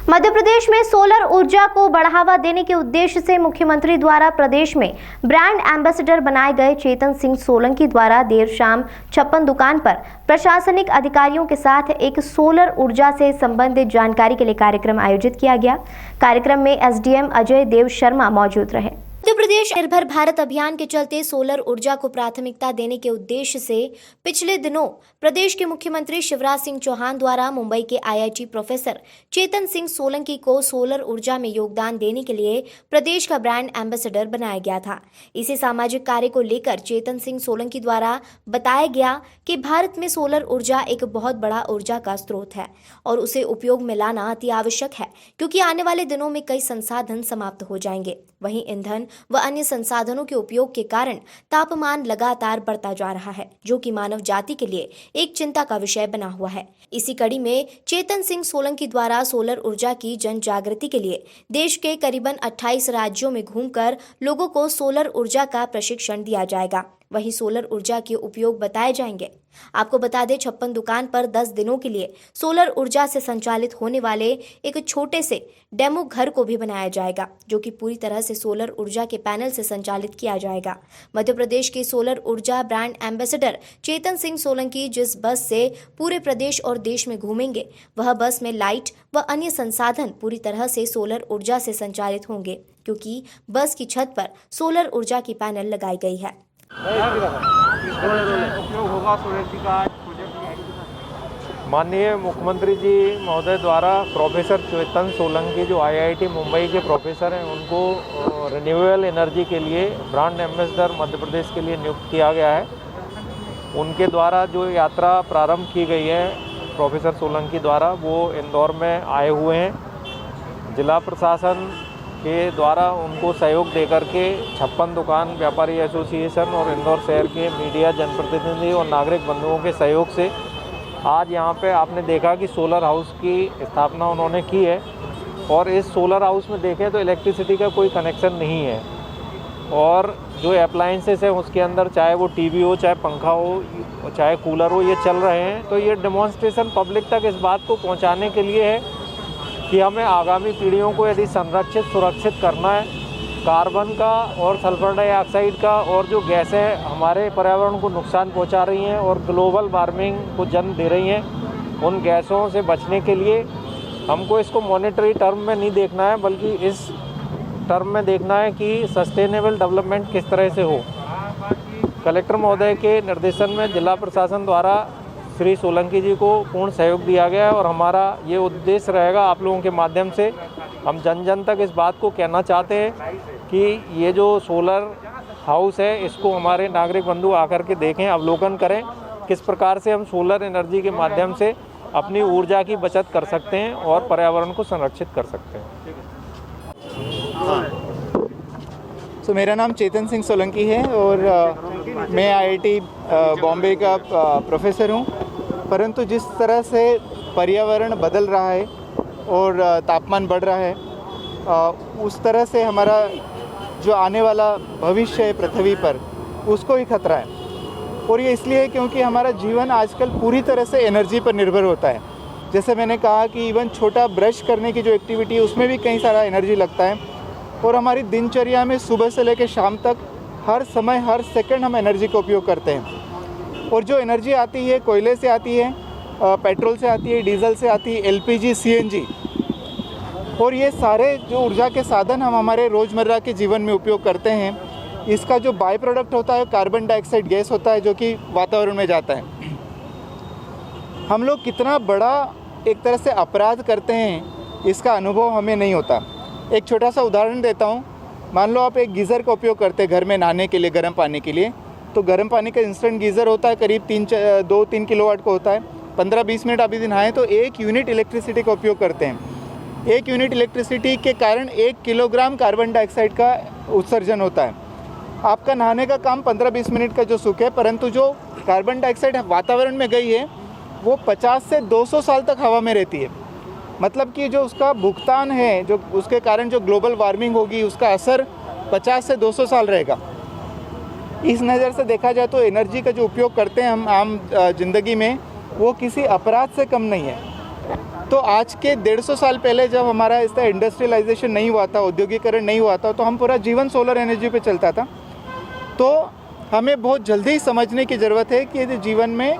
मध्य प्रदेश में सोलर ऊर्जा को बढ़ावा देने के उद्देश्य से मुख्यमंत्री द्वारा प्रदेश में ब्रांड एम्बेसडर बनाए गए चेतन सिंह सोलंकी द्वारा देर शाम 56 दुकान पर प्रशासनिक अधिकारियों के साथ एक सोलर ऊर्जा से संबंधित जानकारी के लिए कार्यक्रम आयोजित किया गया। कार्यक्रम में एसडीएम अजय देव शर्मा मौजूद रहे। मध्य प्रदेश निर्भर भारत अभियान के चलते सोलर ऊर्जा को प्राथमिकता देने के उद्देश्य से पिछले दिनों प्रदेश के मुख्यमंत्री शिवराज सिंह चौहान द्वारा मुंबई के आईआईटी प्रोफेसर चेतन सिंह सोलंकी को सोलर ऊर्जा में योगदान देने के लिए प्रदेश का ब्रांड एम्बेसडर बनाया गया था। इसी सामाजिक कार्य को लेकर चेतन सिंह सोलंकी द्वारा बताया गया कि भारत में सोलर ऊर्जा एक बहुत बड़ा ऊर्जा का स्रोत है और उसे उपयोग में लाना अति आवश्यक है, क्योंकि आने वाले दिनों में कई संसाधन समाप्त हो जाएंगे। वहीं ईंधन व अन्य संसाधनों के उपयोग के कारण तापमान लगातार बढ़ता जा रहा है, जो कि मानव जाति के लिए एक चिंता का विषय बना हुआ है। इसी कड़ी में चेतन सिंह सोलंकी द्वारा सोलर ऊर्जा की जन जागृति के लिए देश के करीबन 28 राज्यों में घूमकर लोगों को सोलर ऊर्जा का प्रशिक्षण दिया जाएगा। वहीं सोलर ऊर्जा के उपयोग बताए जाएंगे। आपको बता दें, 56 दुकान पर 10 दिनों के लिए सोलर ऊर्जा से संचालित होने वाले एक छोटे से डेमो घर को भी बनाया जाएगा, जो कि पूरी तरह से सोलर ऊर्जा के पैनल से संचालित किया जाएगा। मध्य प्रदेश के सोलर ऊर्जा ब्रांड एम्बेसडर चेतन सिंह सोलंकी जिस बस से पूरे प्रदेश और देश में घूमेंगे, वह बस में लाइट व अन्य संसाधन पूरी तरह से सोलर ऊर्जा से संचालित होंगे, क्योंकि बस की छत पर सोलर ऊर्जा की पैनल लगाई गई है। माननीय मुख्यमंत्री जी महोदय द्वारा प्रोफेसर चेतन सोलंकी जो आईआईटी मुंबई के प्रोफेसर हैं, उनको रिन्यूएबल एनर्जी के लिए ब्रांड एम्बेसडर मध्य प्रदेश के लिए नियुक्त किया गया है। उनके द्वारा जो यात्रा प्रारंभ की गई है प्रोफेसर सोलंकी द्वारा, वो इंदौर में आए हुए हैं। जिला प्रशासन के द्वारा उनको सहयोग देकर के 56 दुकान व्यापारी एसोसिएशन और इंदौर शहर के मीडिया जनप्रतिनिधि और नागरिक बंधुओं के सहयोग से आज यहाँ पे आपने देखा कि सोलर हाउस की स्थापना उन्होंने की है। और इस सोलर हाउस में देखें तो इलेक्ट्रिसिटी का कोई कनेक्शन नहीं है, और जो अप्लाइंसेस हैं उसके अंदर चाहे वो टीवी हो, चाहे पंखा हो, चाहे कूलर हो, ये चल रहे हैं। तो ये डेमोन्स्ट्रेशन पब्लिक तक इस बात को पहुँचाने के लिए है कि हमें आगामी पीढ़ियों को यदि संरक्षित सुरक्षित करना है, कार्बन का और सल्फर डाइऑक्साइड का और जो गैसें हमारे पर्यावरण को नुकसान पहुंचा रही हैं और ग्लोबल वार्मिंग को जन्म दे रही हैं, उन गैसों से बचने के लिए हमको इसको मॉनेटरी टर्म में नहीं देखना है, बल्कि इस टर्म में देखना है कि सस्टेनेबल डेवलपमेंट किस तरह से हो। कलेक्टर महोदय के निर्देशन में जिला प्रशासन द्वारा श्री सोलंकी जी को पूर्ण सहयोग दिया गया है, और हमारा ये उद्देश्य रहेगा आप लोगों के माध्यम से हम जन जन तक इस बात को कहना चाहते हैं कि ये जो सोलर हाउस है इसको हमारे नागरिक बंधु आकर के देखें, अवलोकन करें किस प्रकार से हम सोलर एनर्जी के माध्यम से अपनी ऊर्जा की बचत कर सकते हैं और पर्यावरण को संरक्षित कर सकते हैं। मेरा नाम चेतन सिंह सोलंकी है और मैं आईआईटी बॉम्बे का प्रोफेसर हूँ। परंतु जिस तरह से पर्यावरण बदल रहा है और तापमान बढ़ रहा है, उस तरह से हमारा जो आने वाला भविष्य है पृथ्वी पर, उसको ही खतरा है। और ये इसलिए क्योंकि हमारा जीवन आजकल पूरी तरह से एनर्जी पर निर्भर होता है। जैसे मैंने कहा कि इवन छोटा ब्रश करने की जो एक्टिविटी है उसमें भी कई सारा एनर्जी लगता है, और हमारी दिनचर्या में सुबह से लेकर शाम तक हर समय हर सेकंड हम एनर्जी का उपयोग करते हैं। और जो एनर्जी आती है कोयले से आती है, पेट्रोल से आती है, डीजल से आती है, एलपीजी, सीएनजी, और ये सारे जो ऊर्जा के साधन हम हमारे रोज़मर्रा के जीवन में उपयोग करते हैं, इसका जो बाय प्रोडक्ट होता है कार्बन डाइऑक्साइड गैस होता है, जो कि वातावरण में जाता है। हम लोग कितना बड़ा एक तरह से अपराध करते हैं इसका अनुभव हमें नहीं होता। एक छोटा सा उदाहरण देता हूँ। मान लो आप एक गीज़र का उपयोग करते हैं घर में नहाने के लिए, गर्म पानी के लिए। तो गर्म पानी का इंस्टेंट गीज़र होता है, करीब 2-3 किलोवाट का होता है। 15-20 मिनट आप यदि नहाएं तो 1 यूनिट इलेक्ट्रिसिटी का उपयोग करते हैं। 1 यूनिट इलेक्ट्रिसिटी के कारण 1 किलोग्राम कार्बन डाइऑक्साइड का उत्सर्जन होता है। आपका नहाने का काम 15-20 मिनट का जो सुख है, परंतु जो कार्बन डाइऑक्साइड वातावरण में गई है वो 50 से 200 साल तक हवा में रहती है। मतलब कि जो उसका भुगतान है, जो उसके कारण जो ग्लोबल वार्मिंग होगी, उसका असर 50 से 200 साल रहेगा। इस नज़र से देखा जाए तो एनर्जी का जो उपयोग करते हैं हम आम ज़िंदगी में, वो किसी अपराध से कम नहीं है। तो आज के 150 साल पहले जब हमारा इसका इंडस्ट्रियलाइजेशन नहीं हुआ था, औद्योगिकरण नहीं हुआ था, तो हम पूरा जीवन सोलर एनर्जी पे चलता था। तो हमें बहुत जल्दी समझने की ज़रूरत है कि यदि जीवन में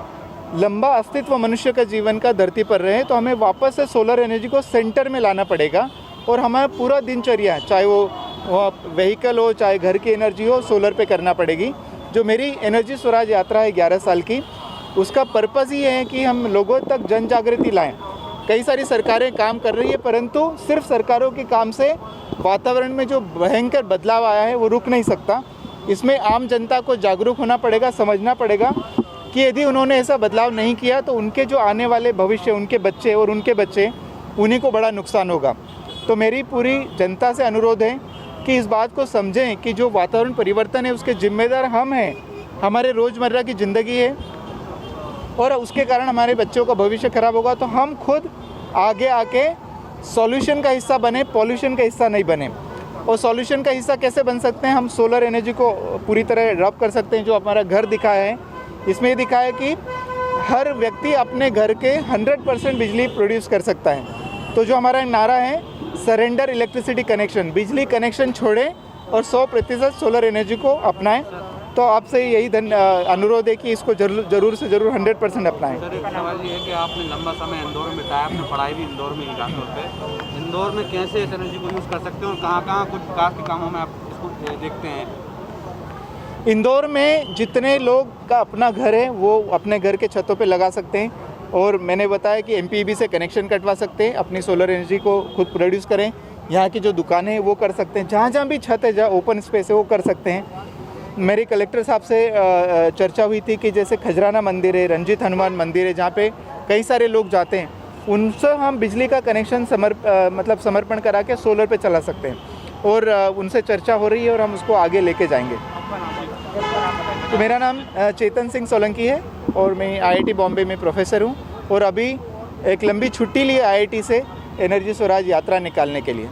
लंबा अस्तित्व मनुष्य का जीवन का धरती पर रहे तो हमें वापस से सोलर एनर्जी को सेंटर में लाना पड़ेगा और हमारा पूरा दिनचर्या, चाहे वो व्हीकल हो, चाहे घर की एनर्जी हो, सोलर पे करना पड़ेगी। जो मेरी एनर्जी स्वराज यात्रा है 11 साल की, उसका पर्पज़ ही है कि हम लोगों तक जन जागृति लाएं। कई सारी सरकारें काम कर रही है, परंतु सिर्फ सरकारों के काम से वातावरण में जो भयंकर बदलाव आया है वो रुक नहीं सकता। इसमें आम जनता को जागरूक होना पड़ेगा, समझना पड़ेगा कि यदि उन्होंने ऐसा बदलाव नहीं किया तो उनके जो आने वाले भविष्य, उनके बच्चे और उनके बच्चे, उन्हीं को बड़ा नुकसान होगा। तो मेरी पूरी जनता से अनुरोध है कि इस बात को समझें कि जो वातावरण परिवर्तन है उसके जिम्मेदार हम हैं, हमारे रोज़मर्रा की ज़िंदगी है और उसके कारण हमारे बच्चों का भविष्य खराब होगा। तो हम खुद आगे आके सॉल्यूशन का हिस्सा बने, पॉल्यूशन का हिस्सा नहीं बने। और सॉल्यूशन का हिस्सा कैसे बन सकते हैं? हम सोलर एनर्जी को पूरी तरह रब कर सकते हैं। जो हमारा घर दिखाया है, इसमें ये दिखाया है कि हर व्यक्ति अपने घर के 100% बिजली प्रोड्यूस कर सकता है। तो जो हमारा नारा है, सरेंडर इलेक्ट्रिसिटी कनेक्शन, बिजली कनेक्शन छोड़ें और 100% सोलर एनर्जी को अपनाएं। तो आपसे यही अनुरोध है कि इसको जरूर से जरूर 100% अपनाएं। सर, एक सवाल ये है कि आपने लंबा समय इंदौर में बिताया, आपने पढ़ाई भी इंदौर में ही खासतौर पे। इंदौर में कैसे इस एनर्जी को यूज़ कर सकते हैं और कहाँ कुछ विकास के कामों में आप इसको देखते हैं? इंदौर में जितने लोग का अपना घर है वो अपने घर के छतों पे लगा सकते हैं और मैंने बताया कि एमपीईबी से कनेक्शन कटवा सकते हैं, अपनी सोलर एनर्जी को खुद प्रोड्यूस करें। यहाँ की जो दुकानें हैं वो कर सकते हैं, जहाँ जहाँ भी छत है, जहाँ ओपन स्पेस है वो कर सकते हैं। मेरी कलेक्टर साहब से चर्चा हुई थी कि जैसे खजराना मंदिर है, रंजीत हनुमान मंदिर है, जहाँ पे कई सारे लोग जाते हैं, उनसे हम बिजली का कनेक्शन समर्पण करा के सोलर पे चला सकते हैं और उनसे चर्चा हो रही है और हम उसको आगे लेके जाएंगे। तो मेरा नाम चेतन सिंह सोलंकी है और मैं आईआईटी बॉम्बे में प्रोफेसर हूँ और अभी एक लंबी छुट्टी ली आईआईटी से एनर्जी स्वराज यात्रा निकालने के लिए।